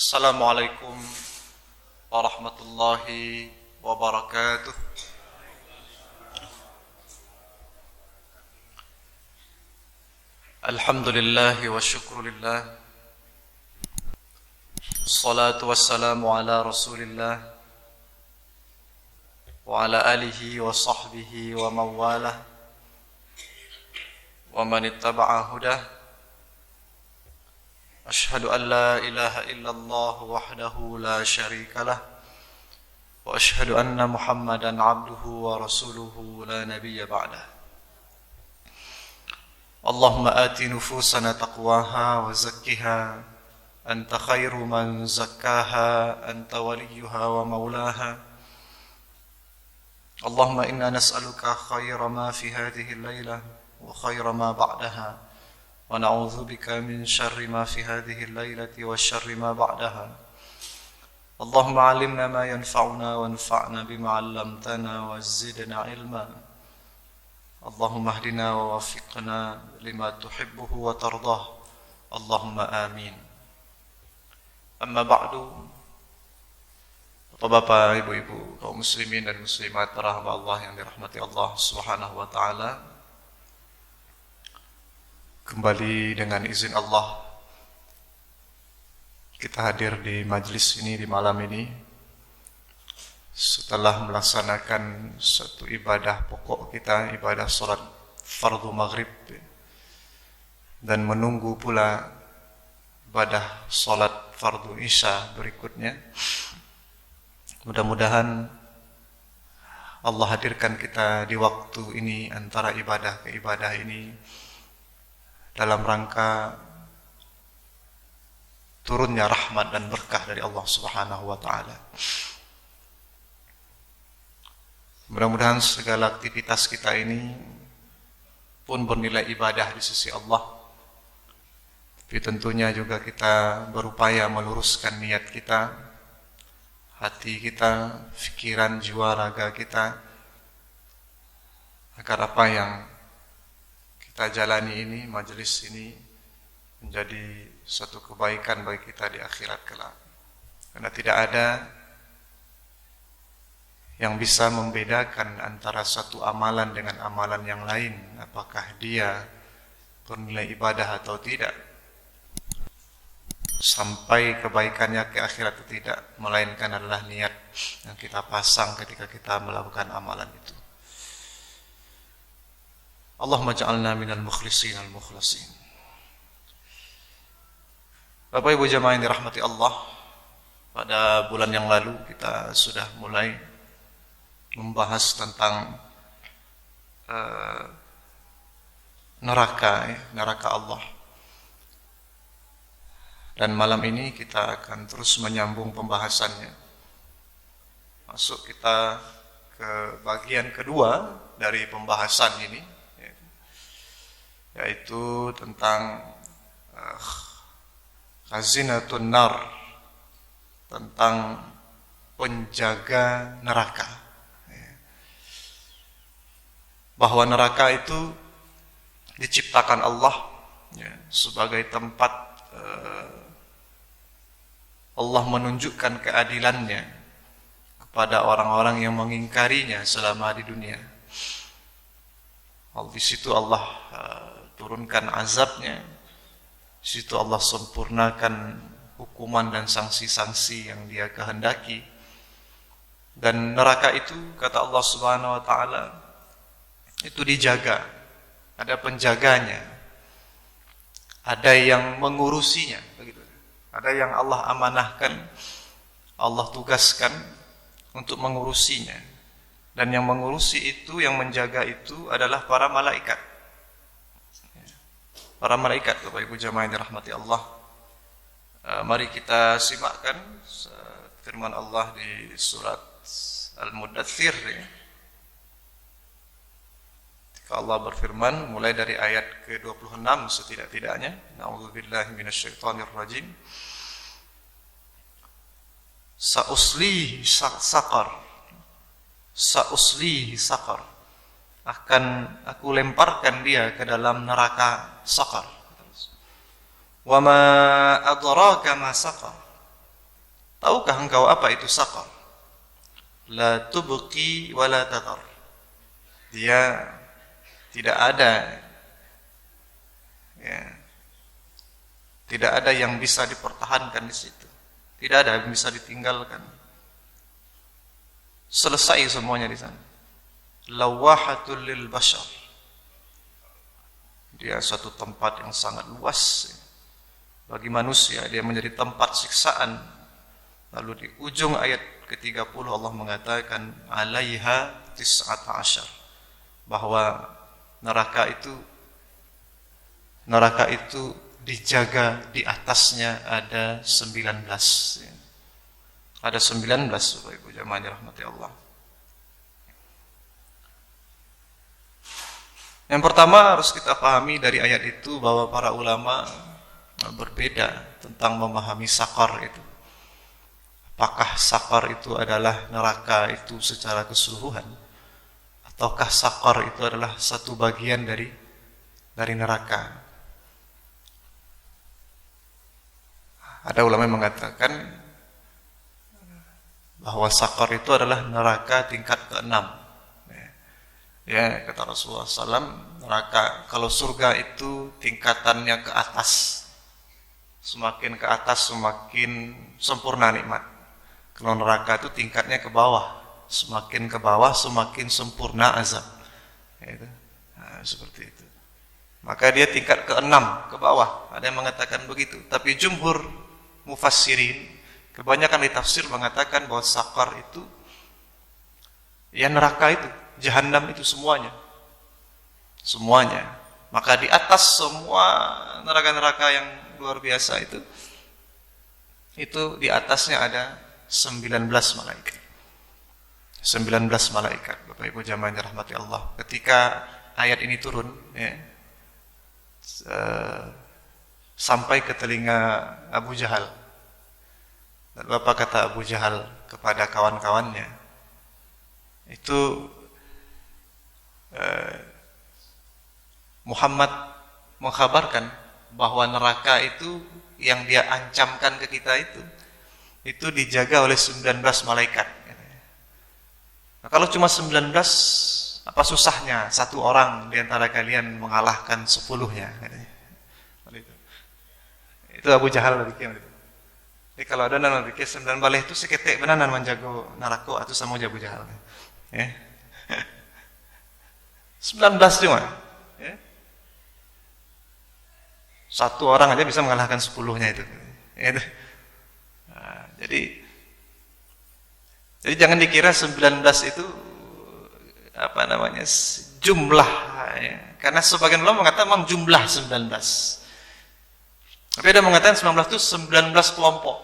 Assalamualaikum warahmatullahi wabarakatuh. Alhamdulillah wa syukrulillah. Salatu wassalamu ala Rasulillah wa ala alihi wa sahbihi wa mawalah wa man ittaba'a hudah. Ashhadu an la ilaha illallah wahdahu la syarika lah wa ashhadu anna Muhammadan abduhu wa rasuluhu la nabiyya ba'dah. Allahumma ati nufusana taqwaha wa zakkiha anta khairu man zakkaha anta waliyuha wa maulaha. Allahumma inna nas'aluka khaira ma fi hadhihi al-lailah wa khaira ma ba'daha wa na'udzu bika min syarri ma fi hadhihi al-lailati wa syarri ma ba'daha. Allahumma 'allimna ma yanfa'una wanfa'na bima 'allamtana wa zidna 'ilma. Allahumma hdina wa waffiqna lima tuhibbuhu wa tardah. Allahumma amin. Amma ba'du. Bapak, ibu-ibu, kaum muslimin dan muslimat, para hamba Allah yang dirahmati Allah Subhanahu wa taala. Kembali dengan izin Allah kita hadir di majlis ini di malam ini setelah melaksanakan satu ibadah pokok kita, ibadah salat fardu maghrib, dan menunggu pula ibadah salat fardu isya berikutnya. Mudah-mudahan Allah hadirkan kita di waktu ini antara ibadah ke ibadah ini dalam rangka turunnya rahmat dan berkah dari Allah Subhanahu wa taala. Mudah-mudahan segala aktivitas kita ini pun bernilai ibadah di sisi Allah. Tapi tentunya juga kita berupaya meluruskan niat kita, hati kita, pikiran, jiwa, raga kita, agar apa yang kita jalani ini, majelis ini, menjadi suatu kebaikan bagi kita di akhirat kelak. Karena tidak ada yang bisa membedakan antara satu amalan dengan amalan yang lain, apakah dia bernilai ibadah atau tidak, sampai kebaikannya ke akhirat atau tidak, melainkan adalah niat yang kita pasang ketika kita melakukan amalan itu. Allahumma ja'alna minal mukhlisin al-mukhlasin. Bapak Ibu jamaah yang dirahmati Allah, pada bulan yang lalu kita sudah mulai membahas tentang neraka Allah. Dan malam ini kita akan terus menyambung pembahasannya. Masuk kita ke bagian kedua dari pembahasan ini, yaitu tentang khazinatun nar, tentang penjaga neraka. Bahwa neraka itu diciptakan Allah sebagai tempat Allah menunjukkan keadilannya kepada orang-orang yang mengingkarinya selama di dunia. Di situ Allah turunkan azabnya, di situ Allah sempurnakan hukuman dan sanksi-sanksi yang Dia kehendaki. Dan neraka itu, kata Allah Subhanahu wa taala, itu dijaga, ada penjaganya, ada yang mengurusinya, begitu. Ada yang Allah amanahkan, Allah tugaskan untuk mengurusinya. Dan yang mengurusi itu, yang menjaga itu adalah para malaikat. Para malaikat, Bapak Ibu jamaah yang dirahmati Allah. Mari kita simakkan firman Allah di surat Al-Muddathir. Allah berfirman mulai dari ayat ke-26 setidak-tidaknya. Na'udzubillahi minasyaitonir rajim. Sa'uslihi saqar. Sa'uslihi saqar. Akan aku lemparkan dia ke dalam neraka saqar. Wa ma adraka ma saqar. Tahukah engkau apa itu saqar? La tubqi wa la tadhar. Dia tidak ada, ya, tidak ada yang bisa dipertahankan di situ. Tidak ada yang bisa ditinggalkan. Selesai semuanya di sana. Lawahatul lil bashar. Dia suatu tempat yang sangat luas bagi manusia. Dia menjadi tempat siksaan. Lalu di ujung ayat ke-30 Allah mengatakan alaiha tis'ata asyar, bahwa neraka itu dijaga, di atasnya ada 19. Ada 19 Bapak Ibu jamaah rahmati Allah. Yang pertama harus kita pahami dari ayat itu bahwa para ulama berbeda tentang memahami sakar itu. Apakah sakar itu adalah neraka itu secara keseluruhan, ataukah sakar itu adalah satu bagian dari neraka? Ada ulama yang mengatakan bahwa sakar itu adalah neraka tingkat ke-6. Ya, kata Rasulullah SAW, neraka, kalau surga itu tingkatannya ke atas, semakin ke atas semakin sempurna nikmat. Kalau neraka itu tingkatnya ke bawah, semakin ke bawah semakin sempurna azab. Ya, seperti itu. Maka dia tingkat ke-6 ke bawah. Ada yang mengatakan begitu. Tapi jumhur mufassirin, kebanyakan di tafsir mengatakan bahwa sakar itu, ya neraka itu, Jahannam itu semuanya. Maka di atas semua neraka-neraka yang luar biasa itu di atasnya ada 19 malaikat. 19 malaikat, Bapak Ibu jamaah rahmati Allah. Ketika ayat ini turun, ya, sampai ke telinga Abu Jahal. Lalu apa kata Abu Jahal kepada kawan-kawannya? Itu Muhammad mengkhabarkan bahwa neraka itu yang dia ancamkan ke kita itu dijaga oleh 19 malaikat. Nah, kalau cuma 19, apa susahnya satu orang di antara kalian mengalahkan 10-nya? Itu Abu Jahal berpikir. Jadi kalau ada nama pikir 9 balih itu seketik benanan menjago narako atau sama Abu Jahal. Ya. 19 cuma. Ya. Satu orang aja bisa mengalahkan 10-nya itu. Ya. Nah, jadi jangan dikira 19 itu apa namanya jumlah, ya. Karena sebagian ulama mengatakan memang jumlah 19. Tapi ada mengatakan 19 itu 19 kelompok.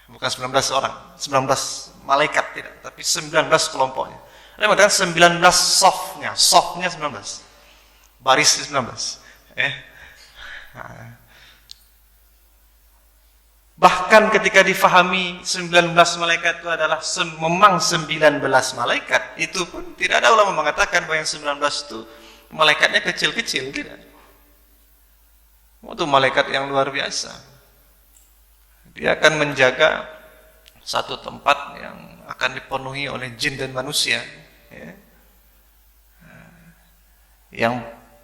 Bukan 19 orang, 19 malaikat tidak, tapi 19 kelompoknya. Ada yang mengatakan 19 softnya 19. Baris 19. Nah. Bahkan ketika difahami 19 malaikat itu adalah memang 19 malaikat, itu pun tidak ada ulama mengatakan bahwa yang 19 itu malaikatnya kecil-kecil, tidak. Itu malaikat yang luar biasa. Dia akan menjaga satu tempat yang akan dipenuhi oleh jin dan manusia, ya. Yang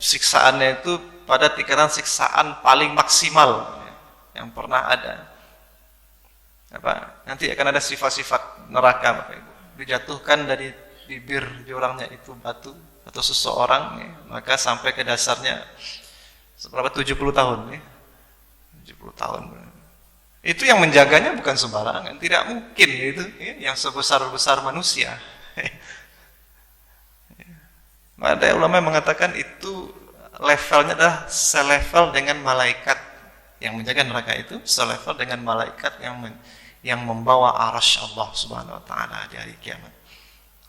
siksaannya itu pada tingkatan siksaan paling maksimal, ya, yang pernah ada. Nanti akan ada sifat-sifat neraka, Bapak Ibu. Dijatuhkan dari bibir jurangnya itu batu atau seseorang, ya, maka sampai ke dasarnya seberapa 70 tahun, ya. 70 tahun. Itu yang menjaganya bukan sembarangan, tidak mungkin itu, ya, yang sebesar-besar manusia. Ada ulama yang mengatakan itu levelnya adalah selevel dengan malaikat yang menjaga neraka itu, selevel dengan malaikat yang membawa arasy Allah Subhanahu wa taala di hari kiamat.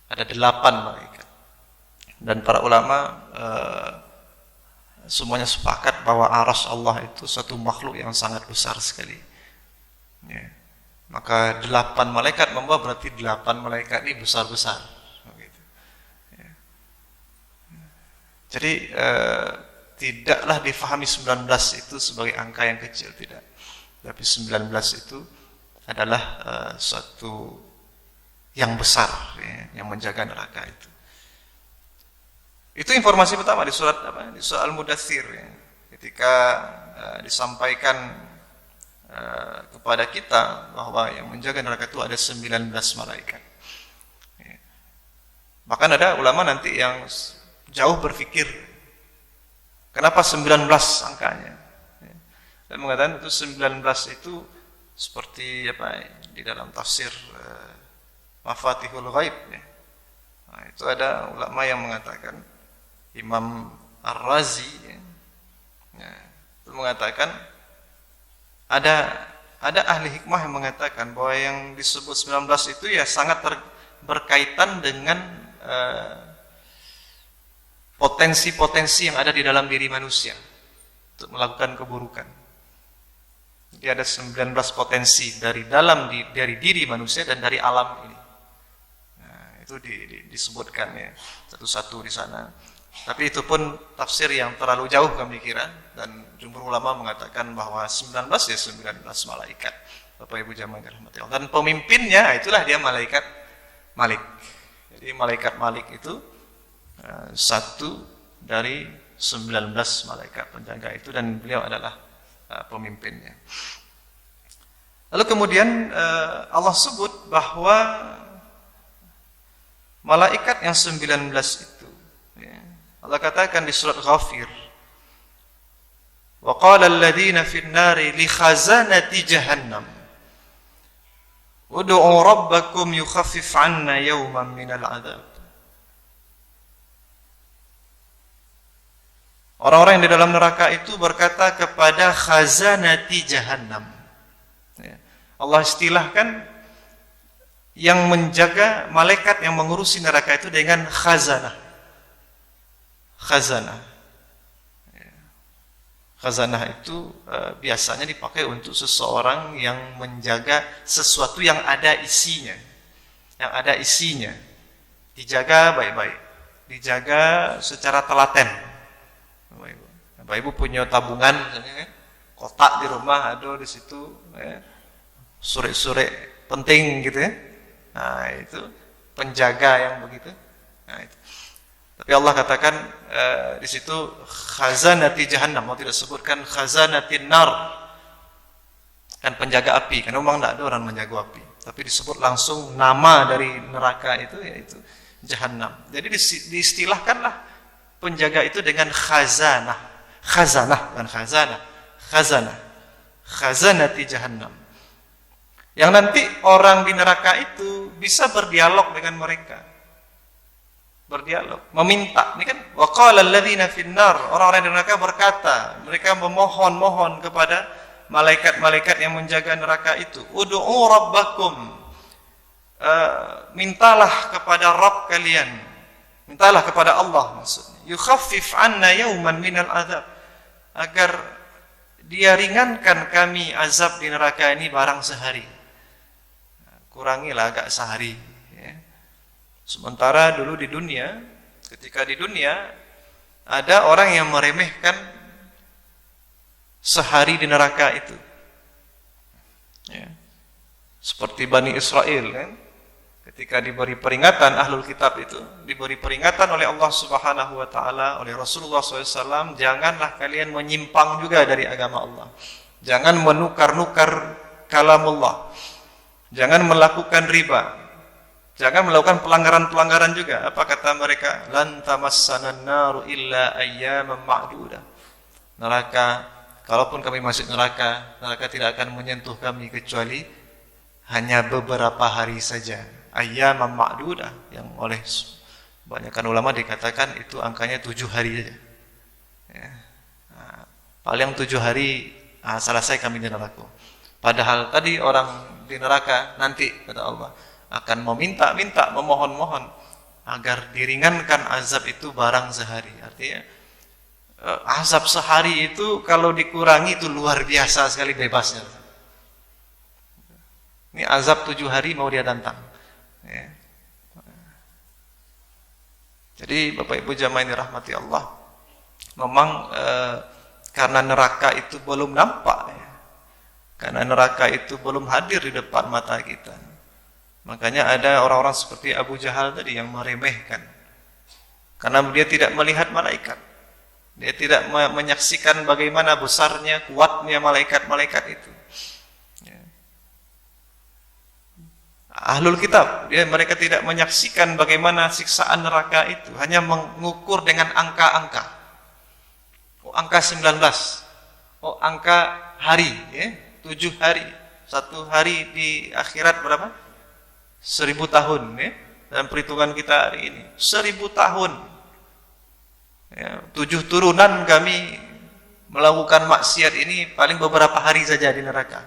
Ada 8 malaikat. Dan para ulama semuanya sepakat bahwa arasy Allah itu satu makhluk yang sangat besar sekali. Ya. Maka 8 malaikat membawa, berarti 8 malaikat ini besar-besar. Begitu. Ya. Jadi tidaklah difahami 19 itu sebagai angka yang kecil, tidak. Tapi 19 itu adalah suatu yang besar, ya, yang menjaga neraka itu. Itu informasi pertama di surat di surat Al-Mudaththir, ya. Ketika disampaikan kepada kita bahwa yang menjaga neraka itu ada 19 malaikat. Ya. Bahkan ada ulama nanti yang jauh berpikir kenapa 19 angkanya. Ya. Dan mengatakan itu 19 itu seperti di dalam tafsir Mafatihul Ghaib, ya. Nah, itu ada ulama yang mengatakan, Imam Ar-Razi, ya, itu mengatakan ada ahli hikmah yang mengatakan bahwa yang disebut 19 itu ya sangat berkaitan dengan potensi-potensi yang ada di dalam diri manusia untuk melakukan keburukan. Jadi ada 19 potensi dari diri manusia dan dari alam ini. Nah, itu disebutkan ya satu-satu di sana. Tapi itu pun tafsir yang terlalu jauh kami kira, dan jumhur ulama mengatakan bahwa 19 ya 19 malaikat. Bapak Ibu jamaah dirahmati Allah. Dan pemimpinnya itulah dia malaikat Malik. Jadi malaikat Malik itu satu dari 19 malaikat penjaga itu, dan beliau adalah pemimpinnya. Lalu kemudian Allah sebut bahwa malaikat yang 19 itu, ya, Allah katakan di surat Ghafir, wa qala alladhina fin nari li khazanati jahannam ud'u rabbakum yukhaffif 'anna yawman minal 'adzab. Orang-orang yang di dalam neraka itu berkata kepada khazanati jahannam. Ya. Allah istilahkan yang menjaga, malaikat yang mengurusi neraka itu dengan khazanah. Khazanah. Ya. Khazanah itu biasanya dipakai untuk seseorang yang menjaga sesuatu yang ada isinya. Yang ada isinya. Dijaga baik-baik. Dijaga secara telaten. Bapak Ibu punya tabungan misalnya, kotak di rumah ada di situ, ya, sure-sure penting gitu ya. Nah, itu penjaga yang begitu. Nah, itu. Tapi Allah katakan di situ khazanati jahannam, mau tidak sebutkan khazanatin nar, kan penjaga api, karena memang tidak ada orang menjaga api, tapi disebut langsung nama dari neraka itu, yaitu jahannam. Jadi diistilahkanlah penjaga itu dengan khazanah, bukan khazanah, khazanati jahannam. Yang nanti orang di neraka itu bisa berdialog dengan mereka. Berdialog, meminta. Ini kan waqala alladziina finnar, orang-orang di neraka berkata, mereka memohon kepada malaikat-malaikat yang menjaga neraka itu, ud'u rabbakum, mintalah kepada Rabb kalian, mintalah kepada Allah maksudnya, yukhaffif 'anna yawman minal 'adzab, agar dia ringankan kami azab di neraka ini barang sehari. Kurangilah agak sehari, ya. Sementara dulu di dunia, ketika di dunia ada orang yang meremehkan sehari di neraka itu, ya. Seperti Bani Israel, kan? Ketika diberi peringatan, ahlul kitab itu diberi peringatan oleh Allah Subhanahu wa taala, oleh Rasulullah SAW, janganlah kalian menyimpang juga dari agama Allah. Jangan menukar-nukar kalamullah. Jangan melakukan riba. Jangan melakukan pelanggaran-pelanggaran juga. Apa kata mereka? Lan tamassanan naru illa ayyaman ma'dudah. Neraka, kalaupun kami masuk neraka, neraka tidak akan menyentuh kami kecuali hanya beberapa hari saja. Ayyaman ma'dudah, yang oleh banyakkan ulama dikatakan itu angkanya 7 hari saja. Ya. Nah, paling 7 hari selesai kami di neraka. Padahal tadi orang di neraka nanti kata Allah akan meminta-minta, memohon-mohon agar diringankan azab itu barang sehari. Artinya azab sehari itu kalau dikurangi itu luar biasa sekali bebasnya. Ini azab 7 hari mau dia tantang. Ya. Jadi Bapak Ibu jamaah ini rahmati Allah, memang karena neraka itu belum nampak, ya. Karena neraka itu belum hadir di depan mata kita. Makanya ada orang-orang seperti Abu Jahal tadi yang meremehkan. Karena dia tidak melihat malaikat. Dia tidak menyaksikan bagaimana besarnya, kuatnya malaikat-malaikat itu. Ya. Ahlul kitab, mereka tidak menyaksikan bagaimana siksaan neraka itu. Hanya mengukur dengan angka-angka. Oh, angka 19. Oh, angka hari. Ya. 7 hari. 1 hari di akhirat berapa? 1000 tahun. Ya. Dalam perhitungan kita hari ini. 1000 tahun. Ya, 7 turunan kami melakukan maksiat ini paling beberapa hari saja di neraka.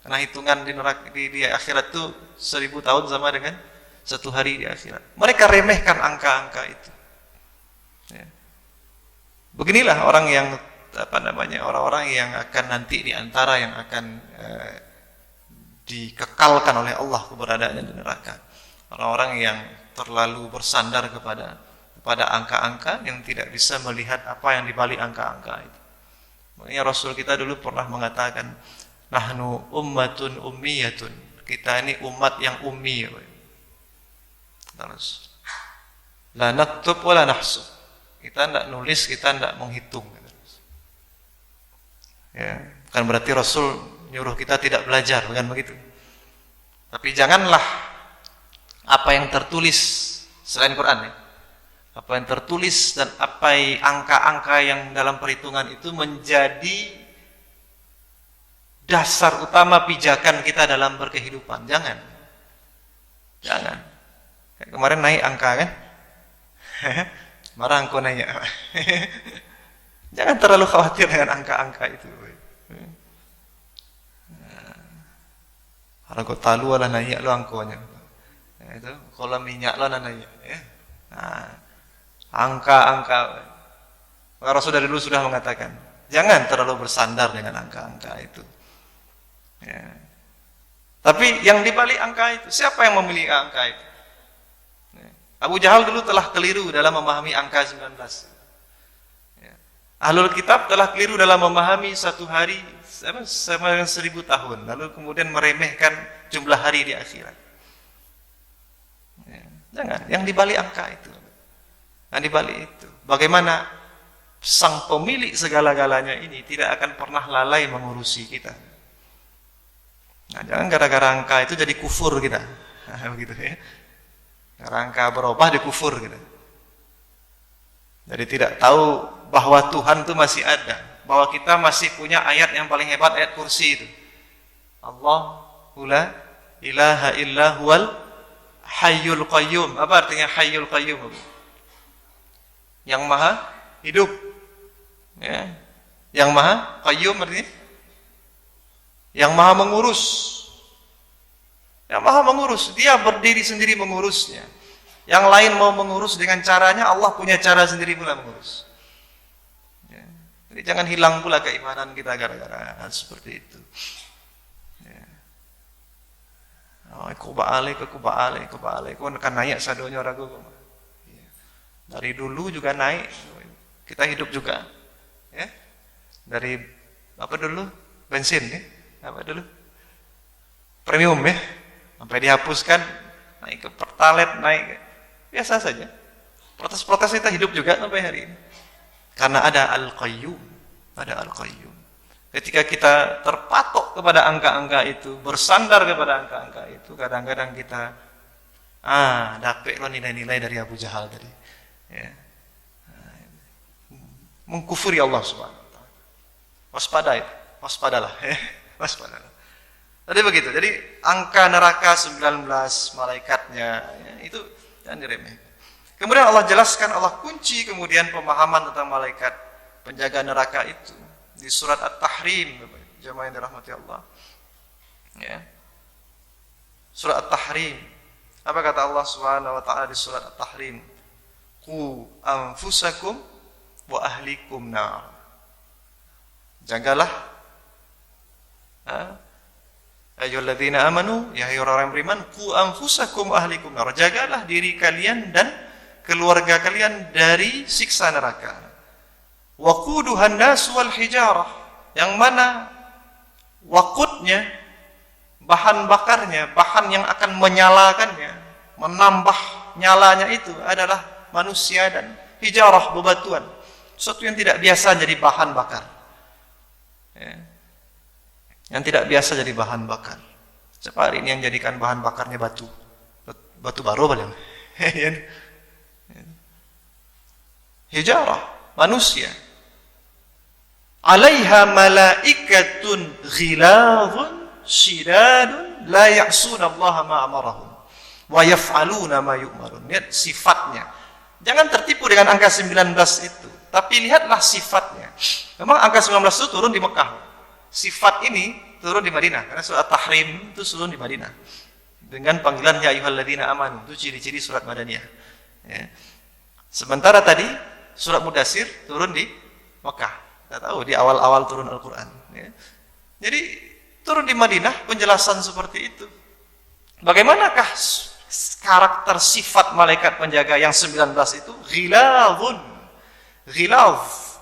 Karena hitungan di neraka di akhirat itu 1000 tahun sama dengan 1 hari di akhirat. Mereka remehkan angka-angka itu. Ya. Beginilah orang yang orang-orang yang akan nanti di antara yang akan dikekalkan oleh Allah keberadaannya di neraka. Orang-orang yang terlalu bersandar kepada angka-angka yang tidak bisa melihat apa yang dibalik angka-angka itu. Makanya Rasul kita dulu pernah mengatakan, nahnu ummatun ummiyatun. Kita ini umat yang ummi. Terus, la naktub wa la nahsub. Kita tidak nulis, kita tidak menghitung. Ya, bukan berarti Rasul nyuruh kita tidak belajar, bukan begitu. Tapi janganlah apa yang tertulis selain Quran ya. Apa yang tertulis dan apa angka-angka yang dalam perhitungan itu menjadi dasar utama pijakan kita dalam berkehidupan. Jangan. Kayak kemarin naik angka kan? Marah engkau nanya. Jangan terlalu khawatir dengan angka-angka itu. Kalau kau tahu lah nanya lo angkonya. Itu kalau minyak lo nanya. Nah, angka-angka. Rasul dari dulu sudah mengatakan, jangan terlalu bersandar dengan angka-angka itu. Ya. Tapi yang dibalik angka itu, siapa yang memiliki angka itu? Ya. Abu Jahal dulu telah keliru dalam memahami angka 19. Ya. Ahlul kitab telah keliru dalam memahami 1 hari sama dengan 1000 tahun. Lalu kemudian meremehkan jumlah hari di akhirat. Ya. Jangan, yang dibalik angka itu. Nah, di balik itu, bagaimana sang pemilik segala-galanya ini tidak akan pernah lalai mengurusi kita. Nah, jangan gara-gara angka itu jadi kufur kita. Nah, begitu ya. Gara angka berubah di kufur kita. Jadi tidak tahu bahwa Tuhan itu masih ada, bahwa kita masih punya ayat yang paling hebat, ayat kursi itu. Allahu la ilaha illa huwal hayyul qayyum. Apa artinya hayyul qayyum? Yang maha hidup, ya. Yang maha qayyum artinya yang maha mengurus. Yang maha mengurus, dia berdiri sendiri mengurusnya. Yang lain mau mengurus dengan caranya, Allah punya cara sendiri pula mengurus. Ya. Jadi jangan hilang pula keimanan kita gara-gara seperti itu. Ya. Oh, kuba'ale, kan naik sadonya ragu. Dari dulu juga naik, kita hidup juga, ya. Dari apa dulu? Bensin, ya. Apa dulu? Premium, ya. Sampai dihapuskan, naik ke Pertalite, naik, biasa saja. Protes-protes kita hidup juga sampai hari ini. Karena ada Al-Qayyum, Ketika kita terpatok kepada angka-angka itu, bersandar kepada angka-angka itu, kadang-kadang kita dapet lo nilai-nilai dari Abu Jahal tadi. Ya. Mengkufuri Allah Subhanahu wa taala. Waspadalah, ya. Waspadalah. Tadi begitu. Jadi angka neraka 19, malaikatnya, ya, itu jangan diremehkan. Kemudian Allah jelaskan, Allah kunci kemudian pemahaman tentang malaikat penjaga neraka itu di surat At-Tahrim, jemaah yang dirahmati Allah. Ya. Surat At-Tahrim. Apa kata Allah Subhanahu wa taala di surat At-Tahrim? Qu anfusakum wa ahlikum nar. Jagalah ayyuhalladzina amanu, ya hai orang yang beriman, qu anfusakum wa ahlikum nar. Jagalah diri kalian dan keluarga kalian dari siksa neraka. Waquduhan nas wal hijarah, yang mana waqud maksudnya bahan bakarnya, bahan yang akan menyalakannya, menambah nyalanya itu adalah manusia dan hijarah, bebatuan. Sesuatu yang tidak biasa jadi bahan bakar. Ya. Yang tidak biasa jadi bahan bakar. Siapa hari ini yang jadikan bahan bakarnya batu? Batu baru paling. Hijarah, manusia. Alaiha malaikatun ghiladun shidadun la ya'suna Allah ma amarahum wa yaf'aluna ma yu'marun. Lihat sifatnya. Jangan tertipu dengan angka 19 itu, tapi lihatlah sifatnya. Memang angka 19 itu turun di Mekah. Sifat ini turun di Madinah karena surat Tahrim itu turun di Madinah. Dengan panggilan ya ayyuhalladzina amanu, itu ciri-ciri surat Madaniyah. Ya. Sementara tadi surat Mudatsir turun di Mekah. Kita tahu di awal-awal turun Al-Quran. Ya. Jadi turun di Madinah penjelasan seperti itu. Bagaimanakah karakter sifat malaikat penjaga yang 19 itu? Ghiladun, ghilaz,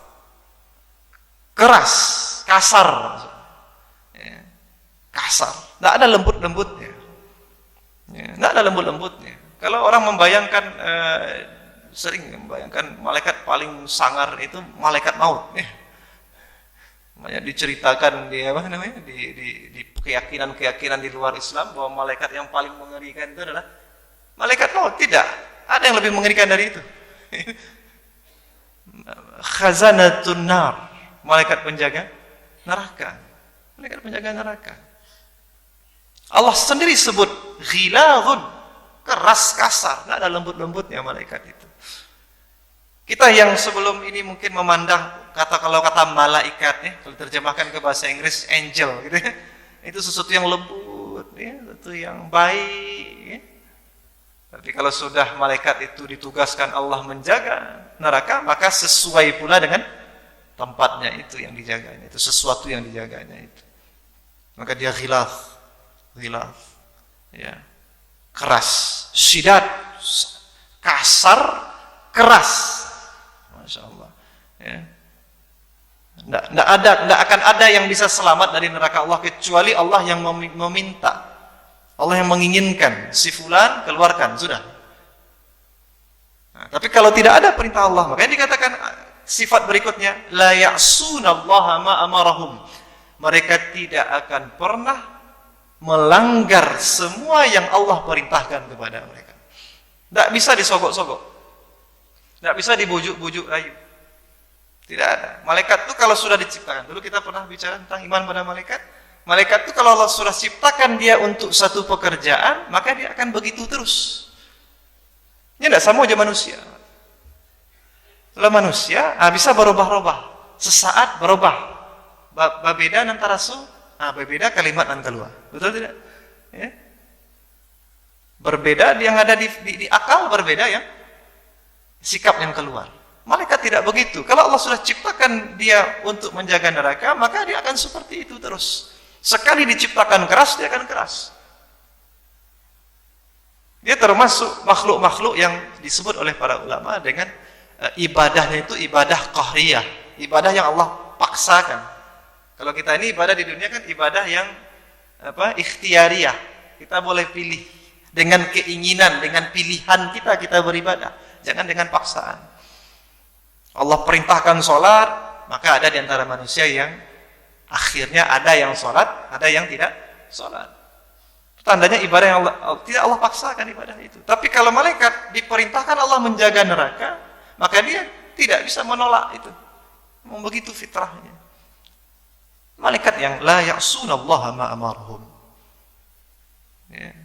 keras, kasar, ya. Kasar. Tidak ada lembut-lembutnya. Ya. Tidak ada lembut-lembutnya. Kalau orang membayangkan sering membayangkan malaikat paling sangar itu malaikat maut. Ya. Diceritakan di apa namanya di keyakinan-keyakinan di luar Islam bahwa malaikat yang paling mengerikan itu adalah malaikat maut. Tidak ada yang lebih mengerikan dari itu. Khazanatun nar, malaikat penjaga neraka. Malaikat penjaga neraka. Allah sendiri sebut ghiladun, keras, kasar, tidak ada lembut-lembutnya malaikat itu. Kita yang sebelum ini mungkin memandang kalau kata malaikat ya, kalau terjemahkan ke bahasa Inggris angel gitu ya, itu sesuatu yang lembut ya, sesuatu yang baik ya. Tapi kalau sudah malaikat itu ditugaskan Allah menjaga neraka, maka sesuai pula dengan tempatnya itu yang dijaganya, itu sesuatu yang dijaganya itu. Maka dia ghilaz ya, keras, syidad, kasar, keras. Masya Allah. Ya. Tidak akan ada yang bisa selamat dari neraka Allah kecuali Allah yang meminta, Allah yang menginginkan si fulan keluarkan, sudah. Nah, tapi kalau tidak ada perintah Allah, makanya dikatakan sifat berikutnya la ya'sunallaha ma amarahum. Mereka tidak akan pernah melanggar semua yang Allah perintahkan kepada mereka. Tidak bisa disogok-sogok. Tidak bisa dibujuk-bujuk rayu. Tidak ada. Malaikat itu kalau sudah diciptakan, dulu kita pernah bicara tentang iman pada malaikat. Malaikat itu kalau Allah sudah ciptakan dia untuk satu pekerjaan, maka dia akan begitu terus. Ini tidak sama aja manusia. Kalau manusia bisa berubah-ubah. Sesaat berubah. Berbeda antara berbeda kalimat dan keluar. Betul tidak? Ya. Berbeda yang ada di akal, berbeda ya. Sikap yang keluar. Malaikat tidak begitu. Kalau Allah sudah ciptakan dia untuk menjaga neraka, maka dia akan seperti itu terus. Sekali diciptakan keras, dia akan keras. Dia termasuk makhluk-makhluk yang disebut oleh para ulama dengan ibadahnya itu ibadah qahriyah, ibadah yang Allah paksakan. Kalau kita ini ibadah di dunia kan ibadah yang ikhtiariyah. Kita boleh pilih dengan keinginan, dengan pilihan kita beribadah. Jangan dengan paksaan. Allah perintahkan sholat, maka ada di antara manusia yang akhirnya ada yang sholat, ada yang tidak sholat. Tandanya ibadah yang tidak Allah paksakan ibadah itu. Tapi kalau malaikat diperintahkan Allah menjaga neraka, maka dia tidak bisa menolak itu. Memang begitu fitrahnya. Malaikat yang la ya'sunallaha ma amarhum. Ya.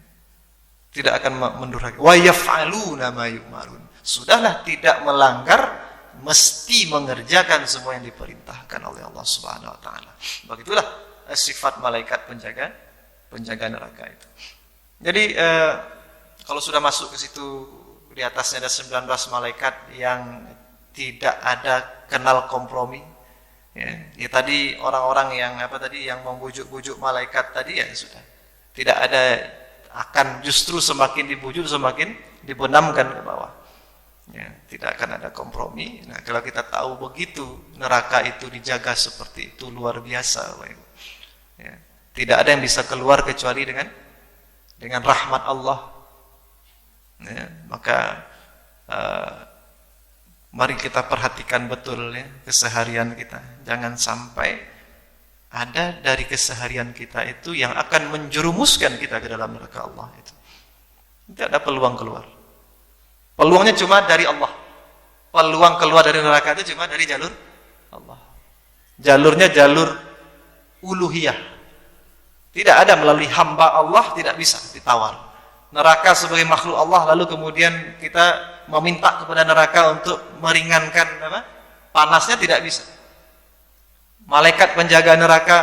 Tidak akan mendurhaka. Wa yaf'aluna ma yu'marun. Sudahlah tidak melanggar, mesti mengerjakan semua yang diperintahkan oleh Allah Subhanahu wa taala. Begitulah sifat malaikat penjaga neraka itu. Jadi kalau sudah masuk ke situ, di atasnya ada 19 malaikat yang tidak ada kenal kompromi. Ya tadi orang-orang yang yang membujuk-bujuk malaikat tadi ya sudah. Tidak ada, akan justru semakin dibujuk semakin dibenamkan ke bawah. Ya, tidak akan ada kompromi. Nah, kalau kita tahu begitu neraka itu dijaga seperti itu luar biasa, ya. Tidak ada yang bisa keluar kecuali dengan rahmat Allah. Ya, maka mari kita perhatikan betul ya keseharian kita. Jangan sampai ada dari keseharian kita itu yang akan menjerumuskan kita ke dalam neraka Allah itu. Tidak ada peluang keluar. Peluangnya cuma dari Allah. Peluang keluar dari neraka itu cuma dari jalur Allah. Jalurnya jalur uluhiyah. Tidak ada melalui hamba Allah, tidak bisa ditawar. Neraka sebagai makhluk Allah, lalu kemudian kita meminta kepada neraka untuk meringankan panasnya, tidak bisa. Malaikat penjaga neraka,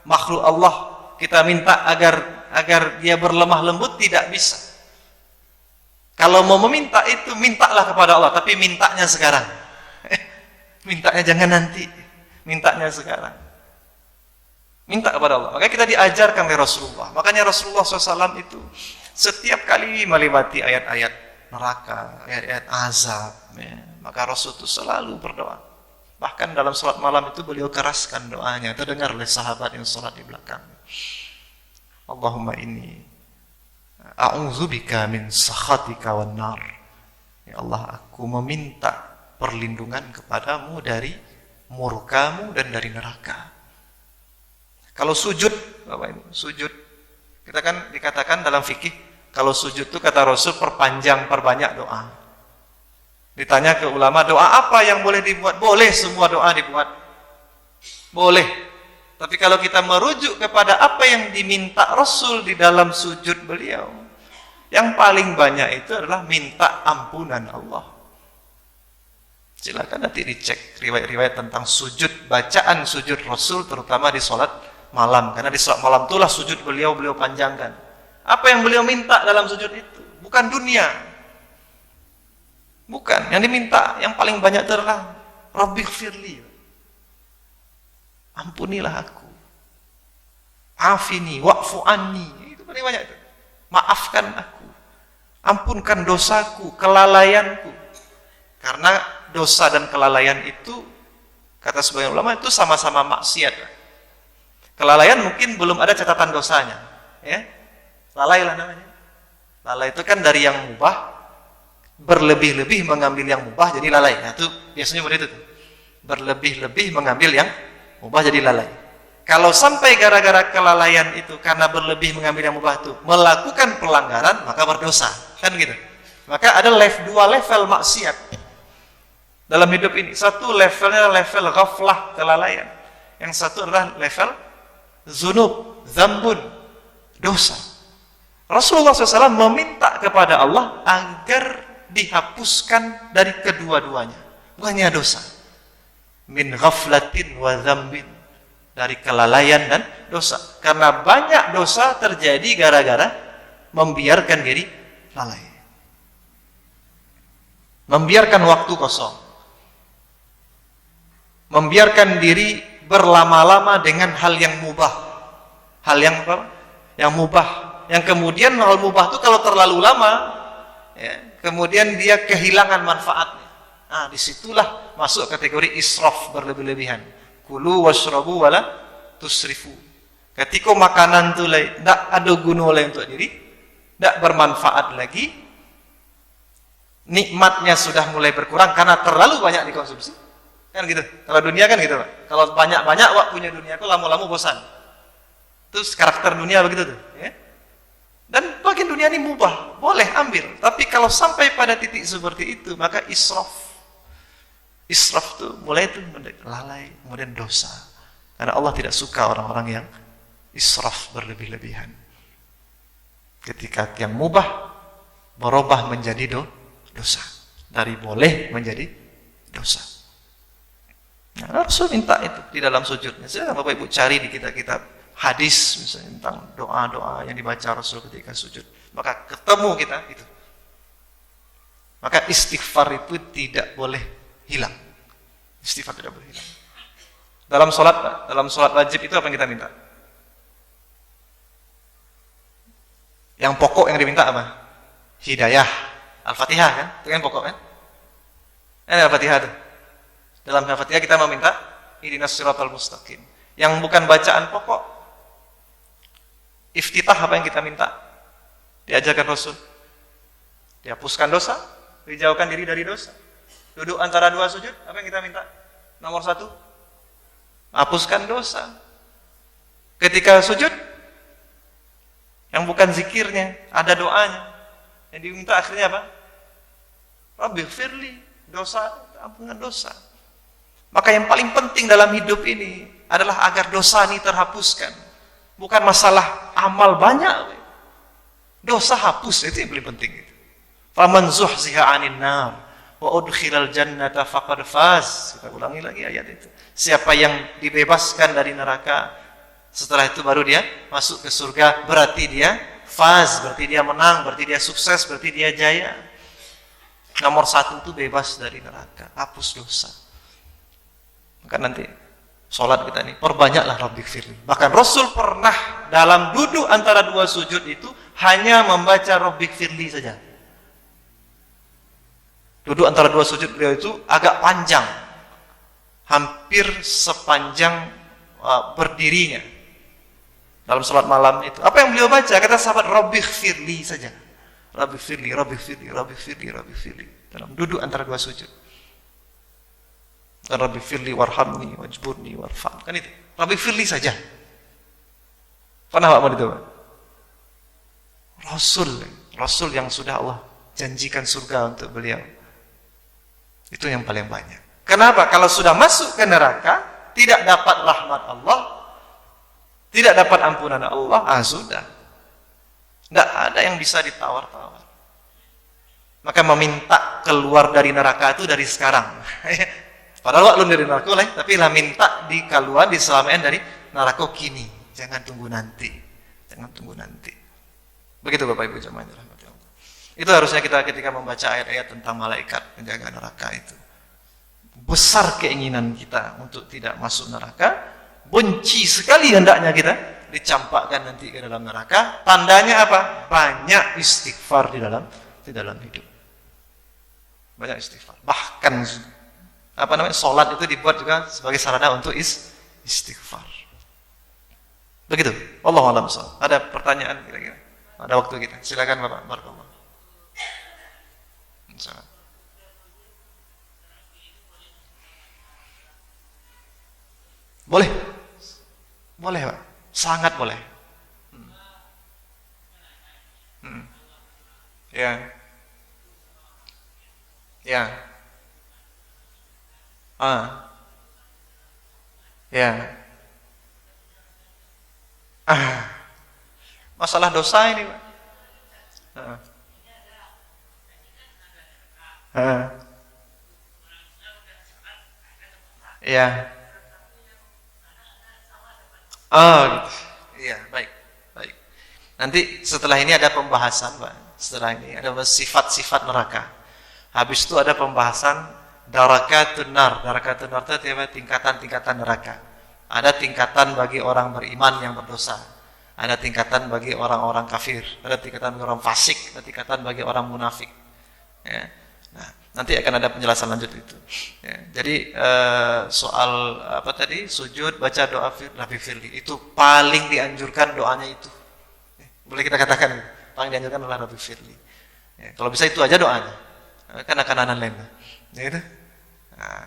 makhluk Allah, kita minta agar dia berlemah lembut, tidak bisa. Kalau mau meminta itu, mintalah kepada Allah, tapi mintanya sekarang. Mintanya jangan nanti, mintanya sekarang. Minta kepada Allah. Makanya kita diajarkan oleh Rasulullah. Makanya Rasulullah SAW itu setiap kali melewati ayat-ayat neraka, ayat-ayat azab, ya, maka Rasul itu selalu berdoa. Bahkan dalam salat malam itu beliau keraskan doanya, terdengar oleh sahabat yang salat di belakang. Allahumma inni a'udzubika min sakhatika wan nar. Ya Allah, aku meminta perlindungan kepadamu dari murkamu dan dari neraka. Kalau sujud, Bapak Ibu, sujud, kita kan dikatakan dalam fikih, kalau sujud itu kata Rasul perbanyak doa. Ditanya ke ulama, doa apa yang boleh dibuat? Boleh semua doa dibuat. Boleh. Tapi kalau kita merujuk kepada apa yang diminta Rasul di dalam sujud beliau, yang paling banyak itu adalah minta ampunan Allah. Silakan nanti dicek riwayat-riwayat tentang sujud, bacaan sujud Rasul, terutama di sholat malam, karena di sholat malam itulah sujud beliau panjangkan. Apa yang beliau minta dalam sujud itu? Bukan dunia, bukan. Yang diminta yang paling banyak itu adalah Rabbighfirli, ampunilah aku, afini wa'fu anni, itu paling banyak itu. Maafkan aku, ampunkan dosaku, kelalaianku. Karena dosa dan kelalaian itu, kata sebagian ulama, itu sama-sama maksiat. Kelalaian mungkin belum ada catatan dosanya, ya. Lalai lah namanya. Lalai itu kan dari yang mubah, berlebih-lebih mengambil yang mubah jadi lalai. Nah, itu biasanya begitu tuh. Berlebih-lebih mengambil yang mubah jadi lalai. Kalau sampai gara-gara kelalaian itu, karena berlebih mengambil yang mubah itu, melakukan pelanggaran, maka berdosa, kan gitu. Maka ada dua level maksiat dalam hidup ini. Satu levelnya level ghaflah, kelalaian. Yang satu adalah level zunub, zambun, dosa. Rasulullah SAW meminta kepada Allah agar dihapuskan dari kedua-duanya. Bukannya dosa. Min ghaflatin wa zambin. Dari kelalaian dan dosa. Karena banyak dosa terjadi gara-gara membiarkan diri lalai. Membiarkan waktu kosong. Membiarkan diri berlama-lama dengan hal yang mubah. Hal yang apa? Yang mubah. Yang kemudian hal mubah itu kalau terlalu lama, ya, kemudian dia kehilangan manfaatnya. Nah, disitulah masuk kategori israf, berlebih-lebihan. Kulu washrabu wala tusrifu. Ketika makanan itu tidak ada guna oleh untuk diri, tidak bermanfaat lagi, nikmatnya sudah mulai berkurang karena terlalu banyak dikonsumsi. Kan gitu. Kalau dunia kan gitu, Pak. Kalau banyak-banyak wak punya dunia itu lama-lama bosan. Terus karakter dunia begitu tuh, ya. Dan bagian dunia ini mubah, boleh ambil. Tapi kalau sampai pada titik seperti itu, maka israf. Israf tuh mulai tuh lalai, kemudian dosa. Karena Allah tidak suka orang-orang yang israf, berlebih-lebihan. Ketika yang mubah berubah menjadi dosa. Dari boleh menjadi dosa. Nah, Rasul minta itu di dalam sujudnya. Silakan Bapak Ibu cari di kitab-kitab hadis misalnya tentang doa-doa yang dibaca Rasul ketika sujud. Maka ketemu kita itu. Maka istighfar itu tidak boleh hilang. Istighfar tidak boleh hilang. Dalam sholat wajib itu apa yang kita minta? Yang pokok yang diminta apa? Hidayah. Al-Fatihah kan? Itu kan pokok kan? Ini Al-Fatihah tuh. Dalam Al-Fatihah kita meminta ihdinas siratal mustaqim. Yang bukan bacaan pokok, Iftitah apa yang kita minta? Diajarkan Rasul. Dihapuskan dosa, dijauhkan diri dari dosa. Duduk antara dua sujud, apa yang kita minta? Nomor 1, hapuskan dosa. Ketika sujud, yang bukan zikirnya, ada doanya. Yang diminta akhirnya apa? Rabbighfirli, dosa, ampunan dosa. Maka yang paling penting dalam hidup ini adalah agar dosa ini terhapuskan. Bukan masalah amal banyak. Dosa hapus, itu yang paling penting. Faman zuhziha 'anil nar wa udkhilal jannata faqad faz. Kita ulangi lagi ayat itu. Siapa yang dibebaskan dari neraka, setelah itu baru dia masuk ke surga, berarti dia faz, berarti dia menang, berarti dia sukses, berarti dia jaya. Nomor 1 itu bebas dari neraka, hapus dosa. Maka nanti sholat kita ini perbanyaklah Rabbighfirli. Bahkan Rasul pernah dalam duduk antara dua sujud itu hanya membaca Rabbighfirli saja. Duduk antara dua sujud beliau itu agak panjang, hampir sepanjang berdirinya dalam sholat malam itu. Apa yang beliau baca? Kata sahabat, Rabbighfirli saja. Rabbighfirli, Rabbighfirli, Rabbighfirli, Rabbighfirli. Dalam duduk antara dua sujud. Dan Rabbighfirli warhamni wajburni warfa'ni. Kan itu. Rabbighfirli saja. Pernah Pak mau itu Pak? Rasul yang sudah Allah janjikan surga untuk beliau. Itu yang paling banyak. Kenapa? Kalau sudah masuk ke neraka, tidak dapat rahmat Allah, tidak dapat ampunan Allah, sudah. Tidak ada yang bisa ditawar-tawar. Maka meminta keluar dari neraka itu dari sekarang. Padahal belum dari neraka lah, tapi lah minta keluar, diselamatkan dari neraka kini. Jangan tunggu nanti. Jangan tunggu nanti. Begitu Bapak Ibu jemaah yang dirahmati Allah. Itu harusnya kita ketika membaca ayat-ayat tentang malaikat penjaga neraka itu. Besar keinginan kita untuk tidak masuk neraka, benci sekali hendaknya kita dicampakkan nanti ke dalam neraka. Tandanya apa? Banyak istighfar di dalam hidup. Banyak istighfar. Bahkan sholat itu dibuat juga sebagai sarana untuk istighfar. Begitu. Wallahu a'lam bishawab. Ada pertanyaan kira-kira? Ada waktu kita. Silakan Bapak. Barakallah. Boleh. Boleh, Pak. Sangat boleh. Ya. Ya. Ya. Masalah dosa ini, Pak. Ya. Gitu. Iya, baik. Nanti setelah ini ada pembahasan, Pak. Setelah ini ada sifat-sifat neraka. Habis itu ada pembahasan darakatun nar. Darakatun nar itu tingkatan-tingkatan neraka. Ada tingkatan bagi orang beriman yang berdosa. Ada tingkatan bagi orang-orang kafir. Ada tingkatan bagi orang fasik. Ada tingkatan bagi orang munafik. Ya. Nah, nanti akan ada penjelasan lanjut itu. Ya. Jadi soal apa tadi? Sujud, baca doa Rabbighfirli. Itu paling dianjurkan doanya itu. Boleh kita katakan paling dianjurkan adalah Rabbighfirli. Ya, kalau bisa itu aja doanya. Kan akan ada lain. Ya, gitu. Nah,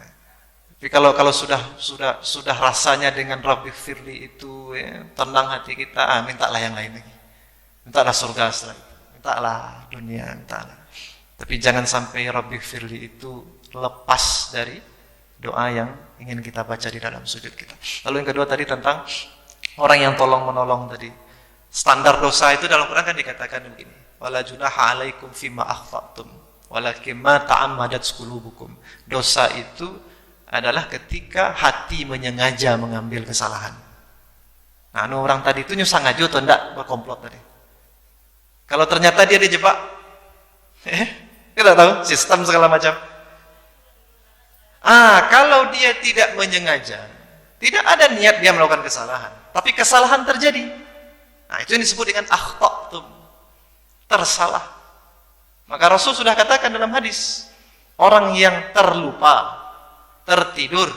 tapi kalau sudah rasanya dengan Rabbighfirli itu ya, tenang hati kita, mintalah yang lain lagi. Mintalah surga setelah itu. Mintalah dunia, mintalah. Tapi jangan sampai Rabbighfirli itu lepas dari doa yang ingin kita baca di dalam sujud kita. Lalu yang kedua tadi tentang orang yang tolong-menolong tadi. Standar dosa itu dalam Quran kan dikatakan begini. Wala junaha 'alaikum fima akhfatum walakin ma ta'ammadat qulubukum. Dosa itu adalah ketika hati menyengaja mengambil kesalahan. Nah, orang tadi itu nyusah ngaju atau enggak berkomplot tadi. Kalau ternyata dia dijebak, kita tahu sistem segala macam. Kalau dia tidak menyengaja, tidak ada niat dia melakukan kesalahan, tapi kesalahan terjadi. Nah, itu yang disebut dengan akhta', tersalah. Maka Rasul sudah katakan dalam hadis, orang yang terlupa, tertidur,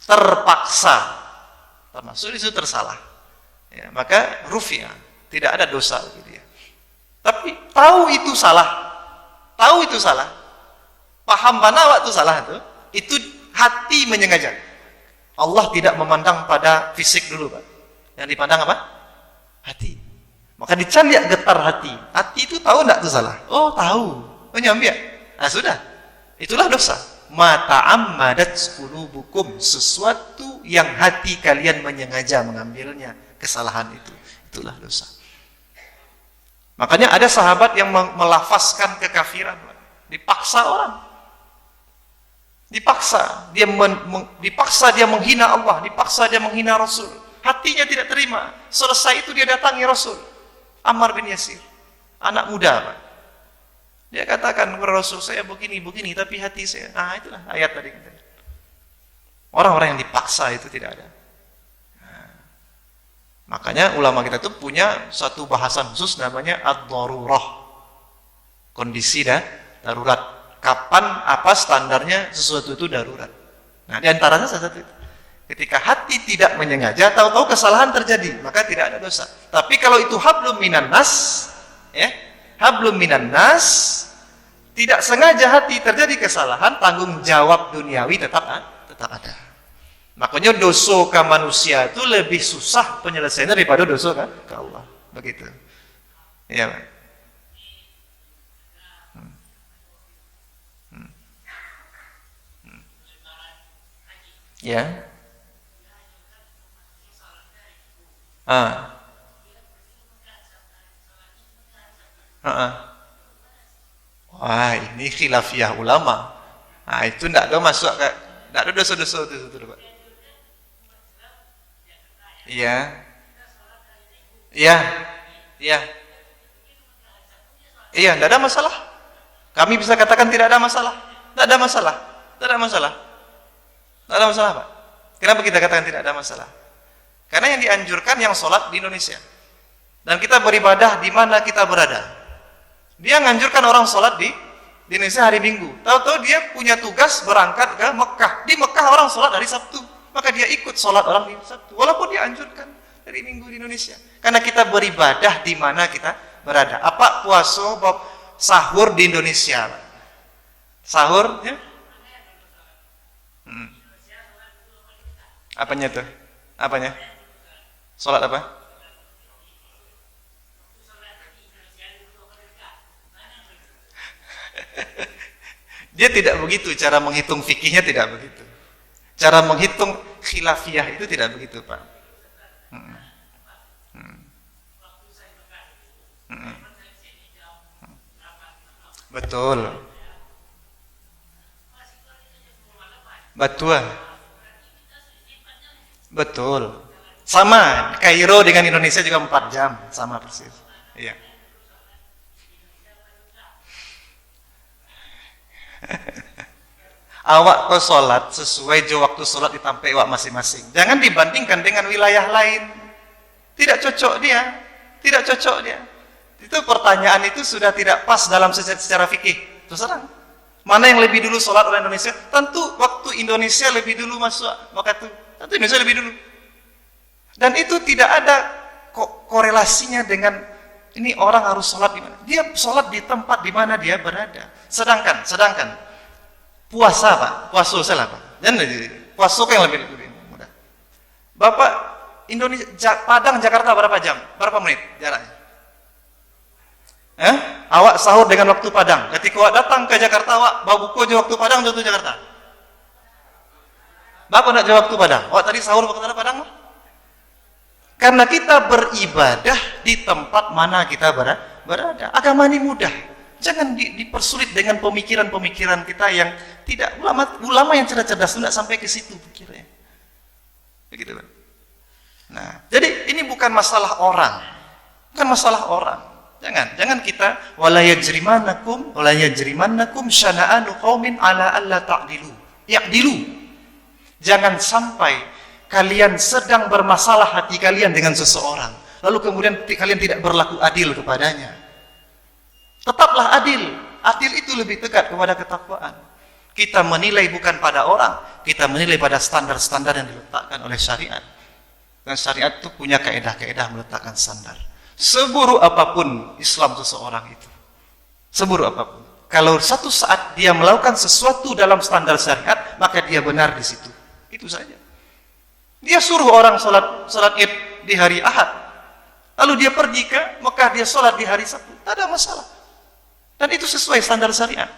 terpaksa, termasuk itu tersalah. Ya, maka rufi'a, Tidak ada dosa bagi dia. Tapi tahu itu salah. Tahu itu salah. Paham mana waktu salah itu hati menyengaja. Allah tidak memandang pada fisik dulu, Pak. Yang dipandang apa? Hati. Maka dicari getar hati. Hati itu tahu enggak itu salah? Oh, tahu. Oh, nyambi ya? Nah, sudah. Itulah dosa. Ma ta'ammadat qulubukum, sesuatu yang hati kalian menyengaja mengambilnya, kesalahan itu. Itulah dosa. Makanya ada sahabat yang melafazkan kekafiran, dipaksa orang. Dipaksa dia menghina Allah, dipaksa dia menghina Rasul. Hatinya tidak terima. Selesai itu dia datangi Rasul. Ammar bin Yasir, anak muda, Pak. Dia katakan kepada Rasul, saya begini, tapi hati saya. Nah, itulah ayat tadi. Orang-orang yang dipaksa itu tidak ada. Nah, makanya ulama kita itu punya satu bahasan khusus namanya ad-darurah. Kondisi darurat. Kapan, apa standarnya sesuatu itu darurat. Nah, di antaranya salah satu itu. Ketika hati tidak menyengaja, tahu-tahu kesalahan terjadi, maka tidak ada dosa. Tapi kalau itu hablum minan nas, ya, hablum minan nas, tidak sengaja hati terjadi kesalahan, tanggung jawab duniawi tetap ada. Makanya dosa ke manusia itu lebih susah penyelesaiannya daripada dosa ke Allah. Begitu. Ya, Pak. Ya. Wah, ini khilafiyah ulama. Nah, itu tidak ada masuk ke, tidak ada dosa-dosa itu, Pak. Iya. Iya. Iya. Iya, tidak ada masalah. Kami bisa katakan tidak ada masalah. Tidak ada masalah. Tidak ada masalah. Tidak ada masalah, Pak. Kenapa kita katakan tidak ada masalah? Karena yang dianjurkan yang sholat di Indonesia. Dan kita beribadah di mana kita berada. Dia menganjurkan orang sholat di Indonesia hari Minggu. Tahu-tahu dia punya tugas berangkat ke Mekah. Di Mekah orang sholat hari Sabtu. Maka dia ikut sholat orang di Sabtu. Walaupun dia anjurkan dari Minggu di Indonesia. Karena kita beribadah di mana kita berada. Apa puasa, sahur di Indonesia? Sahur, ya? Apanya tuh? Apanya? Sholat apa? Dia tidak begitu, cara menghitung fikihnya tidak begitu. Cara menghitung khilafiyah itu tidak begitu, Pak. Betul. Betul. Betul. Sama, Kairo dengan Indonesia juga 4 jam, sama persis. Iya. Awak kau sholat sesuai waktu sholat ditampai awak masing-masing. Jangan dibandingkan dengan wilayah lain. Tidak cocok dia. Tidak cocok dia. Itu pertanyaan itu sudah tidak pas dalam secara fikih. Terus terang. Mana yang lebih dulu sholat orang Indonesia? Tentu waktu Indonesia lebih dulu masuk. Maka tentu Indonesia lebih dulu. Dan itu tidak ada korelasinya dengan ini orang harus sholat di mana. Dia sholat di tempat di mana dia berada. Sedangkan puasa, Pak, puasa salah, Pak. Dan puasa yang lebih mudah. Bapak Indonesia, Padang, Jakarta berapa jam? Berapa menit jaraknya? Awak sahur dengan waktu Padang. Ketika awak datang ke Jakarta, awak bawa buku aja waktu Padang jatuh Jakarta. Bapak nak jawab waktu Padang. Awak tadi sahur waktu Padang? Karena kita beribadah di tempat mana kita berada. Agama ini mudah. Jangan dipersulit dengan pemikiran-pemikiran kita yang tidak, ulama yang cerdas-cerdas tidak sampai ke situ pikirnya. Begitu, Pak. Nah, jadi ini bukan masalah orang. Bukan masalah orang. Jangan kita wala yajrimannakum syana'anu qaumin ala alla ta'dilu. Ya'dilu. Jangan sampai kalian sedang bermasalah hati kalian dengan seseorang, lalu kemudian kalian tidak berlaku adil kepadanya. Tetaplah adil. Adil itu lebih dekat kepada ketakwaan. Kita menilai bukan pada orang, kita menilai pada standar-standar yang diletakkan oleh syariat. Dan syariat itu punya kaedah-kaedah meletakkan standar. Seburuk apapun Islam seseorang itu, seburuk apapun, kalau satu saat dia melakukan sesuatu dalam standar syariat, maka dia benar di situ. Itu saja. Dia suruh orang salat Id di hari Ahad, lalu dia pergi ke Mekah, dia salat di hari Sabtu, tak ada masalah. Dan itu sesuai standar syariat.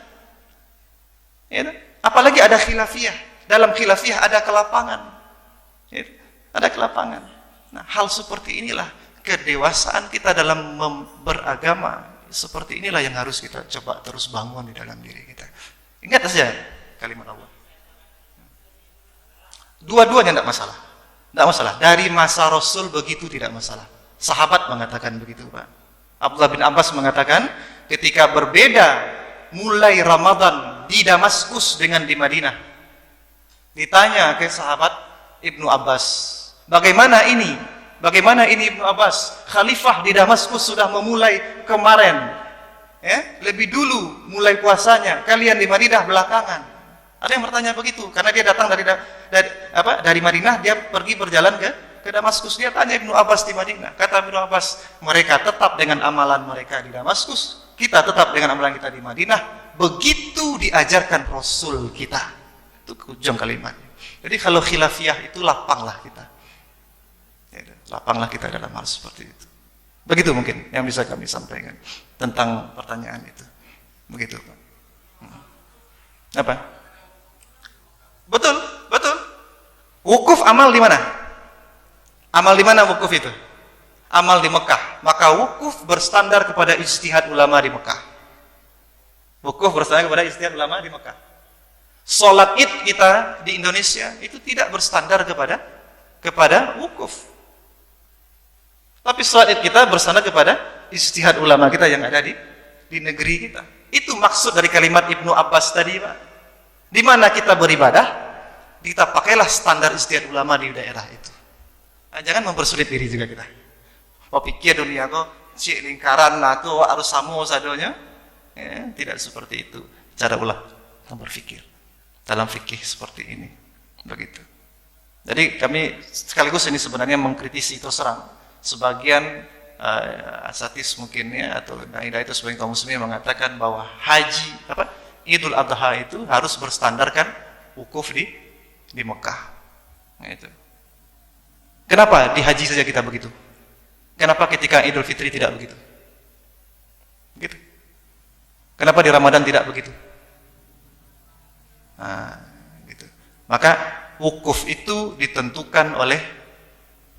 Ya, apalagi ada khilafiyah. Dalam khilafiyah ada kelapangan. Ya, ada kelapangan. Nah, hal seperti inilah kedewasaan kita dalam beragama. Seperti inilah yang harus kita coba terus bangun di dalam diri kita. Ingat saja kalimat Allah. Dua-duanya tidak masalah. Tidak masalah. Dari masa Rasul begitu tidak masalah. Sahabat mengatakan begitu, Pak. Abdullah bin Abbas mengatakan, ketika berbeda mulai Ramadan di Damaskus dengan di Madinah, ditanya ke sahabat Ibnu Abbas, bagaimana ini? Bagaimana ini Ibnu Abbas? Khalifah di Damaskus sudah memulai kemarin, ya, lebih dulu mulai puasanya. Kalian di Madinah belakangan. Ada yang bertanya begitu, karena dia datang dari Madinah, dia pergi berjalan ke Damaskus. Dia tanya Ibnu Abbas di Madinah. Kata Ibnu Abbas, mereka tetap dengan amalan mereka di Damaskus, kita tetap dengan amalan kita di Madinah. Begitu diajarkan Rasul kita. Itu ujung kalimatnya. Jadi kalau khilafiyah itu lapanglah kita. Lapanglah kita dalam hal seperti itu. Begitu mungkin yang bisa kami sampaikan tentang pertanyaan itu. Begitu, Pak. Apa? Betul, betul. Wukuf amal di mana? Amal di mana wukuf itu? Amal di Mekah. Maka wukuf berstandar kepada ijtihad ulama di Mekah. Wukuf berstandar kepada ijtihad ulama di Mekah. Salat Id kita di Indonesia itu tidak berstandar kepada wukuf. Tapi salat Id kita bersandar kepada ijtihad ulama kita yang ada di negeri kita. Itu maksud dari kalimat Ibnu Abbas tadi, Pak. Di mana kita beribadah, kita pakailah standar ijtihad ulama di daerah itu. Nah, jangan mempersulit diri juga kita. Oh, pikir dunia kok si lingkaran aku harus samu sadonya. Ya, tidak seperti itu. Cara ulah berpikir dalam fikih seperti ini. Begitu. Jadi kami sekaligus ini sebenarnya mengkritisi terus terang. Sebagian asatis mungkin ya, atau dai-dai itu sebagian kaum muslimin mengatakan bahwa Idul Adha itu harus berstandarkan wukuf di Mekah. Nah, itu. Kenapa di haji saja kita begitu? Kenapa ketika Idul Fitri tidak begitu? Begitu. Kenapa di Ramadan tidak begitu? Nah, gitu. Maka wukuf itu ditentukan oleh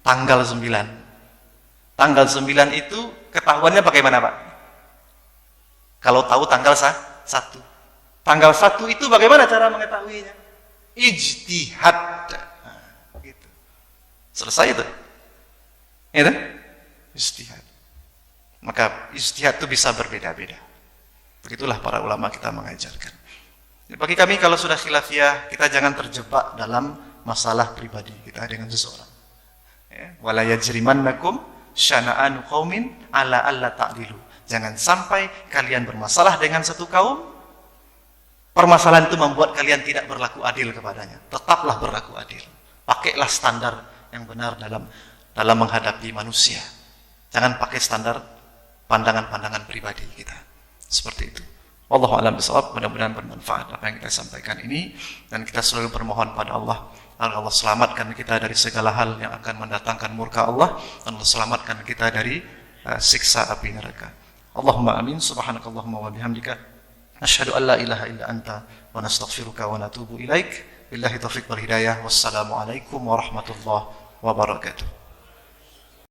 tanggal 9. Tanggal 9 itu ketahuannya bagaimana, Pak? Kalau tahu tanggal 1. Tanggal 1 itu bagaimana cara mengetahuinya? Ijtihad. Nah, gitu. Selesai itu. Ya, ijtihad. Maka ijtihad itu bisa berbeda-beda. Begitulah para ulama kita mengajarkan. Bagi kami kalau sudah khilafiyah, kita jangan terjebak dalam masalah pribadi kita dengan seseorang. Ya, wala yajrimannakum syana'anu qaumin ala alla ta'dilu. Jangan sampai kalian bermasalah dengan satu kaum, permasalahan itu membuat kalian tidak berlaku adil kepadanya. Tetaplah berlaku adil. Pakailah standar yang benar dalam menghadapi manusia. Jangan pakai standar pandangan-pandangan pribadi kita. Seperti itu. Wallahu a'lam bishawab. Mudah-mudahan bermanfaat apa yang kita sampaikan ini, dan kita selalu bermohon pada Allah agar Allah selamatkan kita dari segala hal yang akan mendatangkan murka Allah, dan Allah selamatkan kita dari siksa api neraka. Allahumma amin. Subhanakallahumma wa bihamdika asyhadu an la ilaha illa anta wa nastaghfiruka wa natubu ilaik. Billahi taufiq wal hidayah. Wassalamu alaikum warahmatullahi wabarakatuh.